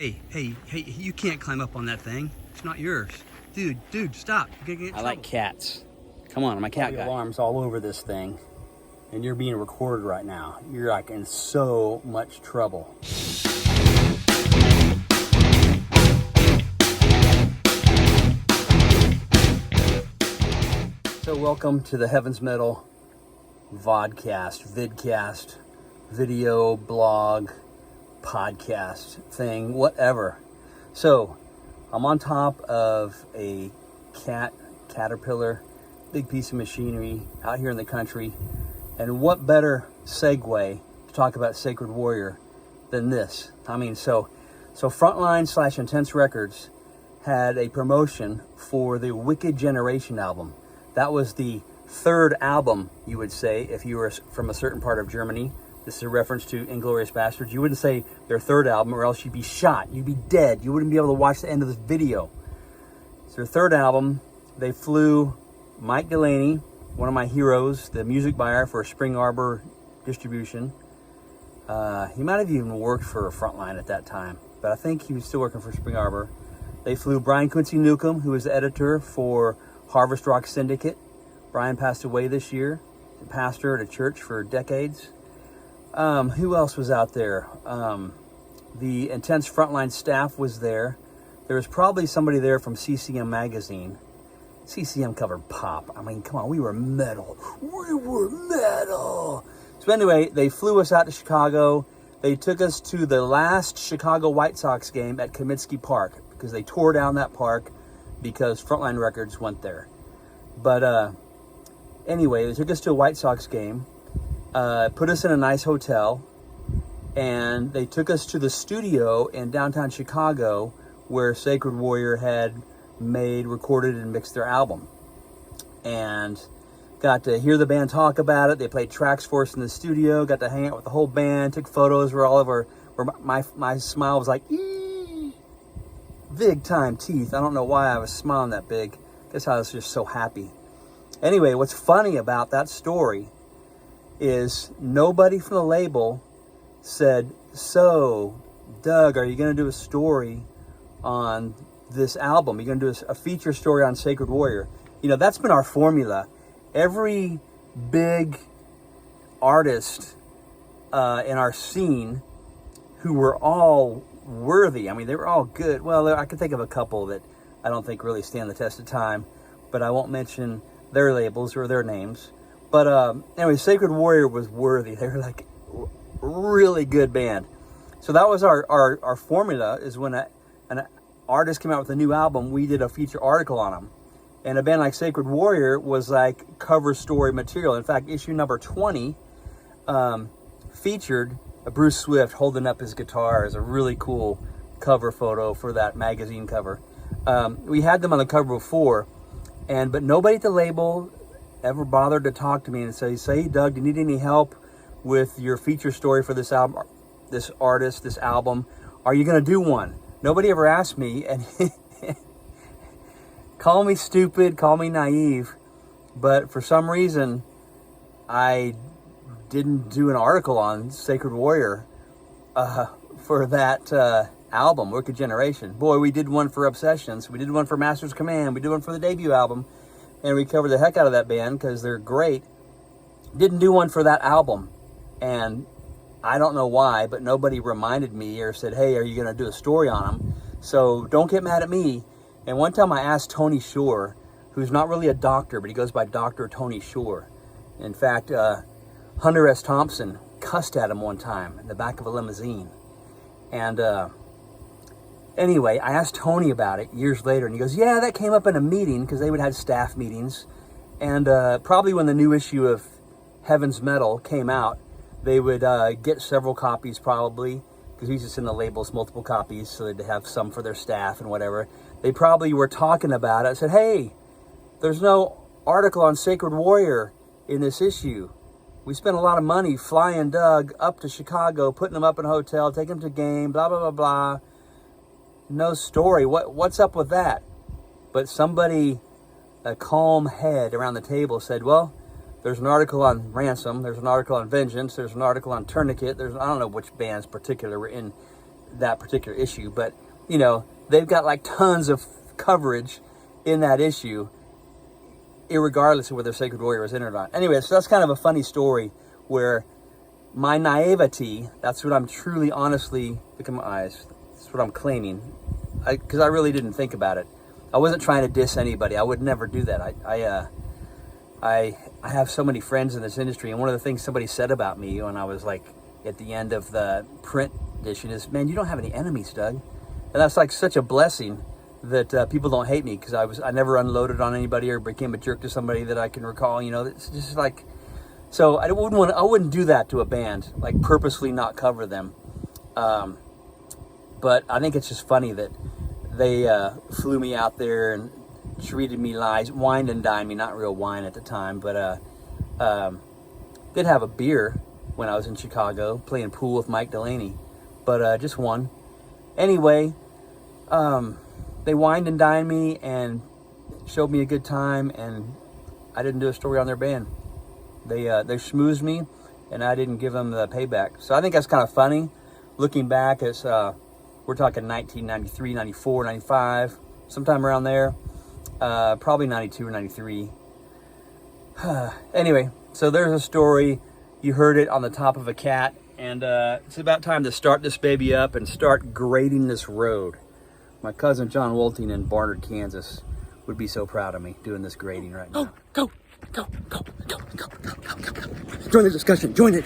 Hey, you can't climb up on that thing. It's not yours. Dude, stop. You're gonna get in I like cats. Come on, I'm a cat guy. Alarms all over this thing, and you're being recorded right now. You're like in so much trouble. So welcome to the Heavens Metal vidcast, video, blog, podcast thing, whatever. So I'm on top of a caterpillar, big piece of machinery out here in the country. And what better segue to talk about Sacred Warrior than this? I mean, so Frontline / Intense Records had a promotion for the Wicked Generation album. That was the third album, you would say, if you were from a certain part of Germany. This is a reference to Inglourious Basterds. You wouldn't say their third album, or else you'd be shot. You'd be dead. You wouldn't be able to watch the end of this video. It's their third album. They flew Mike Delaney, one of my heroes, the music buyer for Spring Arbor Distribution. He might have even worked for Frontline at that time, but I think he was still working for Spring Arbor. They flew Brian Quincy Newcomb, who was the editor for Harvest Rock Syndicate. Brian passed away this year. He pastored at a church for decades. Who else was out there? The Intense Frontline staff was there. There was probably somebody there from CCM magazine. CCM covered pop. I mean, come on, we were metal. So anyway, they flew us out to Chicago. They took us to the last Chicago White Sox game at Comiskey Park, because they tore down that park because Frontline Records went there. But anyway, they took us to a White Sox game. Put us in a nice hotel, and they took us to the studio in downtown Chicago where Sacred Warrior had recorded and mixed their album, and got to hear the band talk about it. They played tracks for us in the studio, got to hang out with the whole band, took photos where my smile was like, eee, big time teeth. I don't know why I was smiling that big. Guess I was just so happy. Anyway, what's funny about that story is nobody from the label said, so, Doug, are you going to do a story on this album? Are you going to do a feature story on Sacred Warrior? You know, that's been our formula. Every big artist in our scene who were all worthy, I mean, they were all good. Well, I can think of a couple that I don't think really stand the test of time, but I won't mention their labels or their names. But anyway, Sacred Warrior was worthy. They were like a really good band. So that was our formula, is when an artist came out with a new album, we did a feature article on them. And a band like Sacred Warrior was like cover story material. In fact, issue number 20 featured Bruce Swift holding up his guitar as a really cool cover photo for that magazine cover. We had them on the cover before, but nobody at the label ever bothered to talk to me and say, Doug, do you need any help with your feature story for this album, this artist, this album? Are you going to do one? Nobody ever asked me, and call me stupid, call me naive, but for some reason, I didn't do an article on Sacred Warrior for that album, Wicked Generation. Boy, we did one for Obsessions, we did one for Masters Command, we did one for the debut album, and we covered the heck out of that band because they're great. Didn't do one for that album, and I don't know why, but nobody reminded me or said, hey, are you going to do a story on them? So don't get mad at me. And one time I asked Tony Shore, who's not really a doctor, but he goes by Dr. Tony Shore. In fact, Hunter S. Thompson cussed at him one time in the back of a limousine. And anyway, I asked Tony about it years later, and he goes, yeah, that came up in a meeting, because they would have staff meetings. And probably when the new issue of Heavens Metal came out, they would get several copies probably, because we used to send the labels multiple copies so they'd have some for their staff and whatever. They probably were talking about it. I said, hey, there's no article on Sacred Warrior in this issue. We spent a lot of money flying Doug up to Chicago, putting him up in a hotel, taking him to a game, blah, blah, blah, blah. No story. What's up with that? But somebody, a calm head around the table, said, well, there's an article on Ransom, there's an article on Vengeance, there's an article on Tourniquet, I don't know which bands particular were in that particular issue, but you know, they've got like tons of coverage in that issue, irregardless of whether Sacred Warrior is in it or not. Anyway, so that's kind of a funny story where my naivety, that's what I'm truly, honestly, look at my eyes, that's what I'm claiming, because I really didn't think about it. I wasn't trying to diss anybody. I would never do that. I have so many friends in this industry, and one of the things somebody said about me when I was like at the end of the print edition is, man, you don't have any enemies, Doug. And that's like such a blessing that people don't hate me, because I never unloaded on anybody or became a jerk to somebody that I can recall. You know, it's just like, so I wouldn't do that to a band, like purposely not cover them. But I think it's just funny that they flew me out there and treated me lies, wined and dined me, not real wine at the time, but did have a beer when I was in Chicago playing pool with Mike Delaney, but just one. Anyway, they wined and dined me and showed me a good time, and I didn't do a story on their band. They schmoozed me, and I didn't give them the payback. So I think that's kind of funny. Looking back, it's we're talking 1993, 94, 95, sometime around there. Probably 92 or 93. Anyway, so there's a story. You heard it on the top of a cat, and it's about time to start this baby up and start grading this road. My cousin John Wolting in Barnard, Kansas would be so proud of me doing this grading right now. Go. Join the discussion. Join it.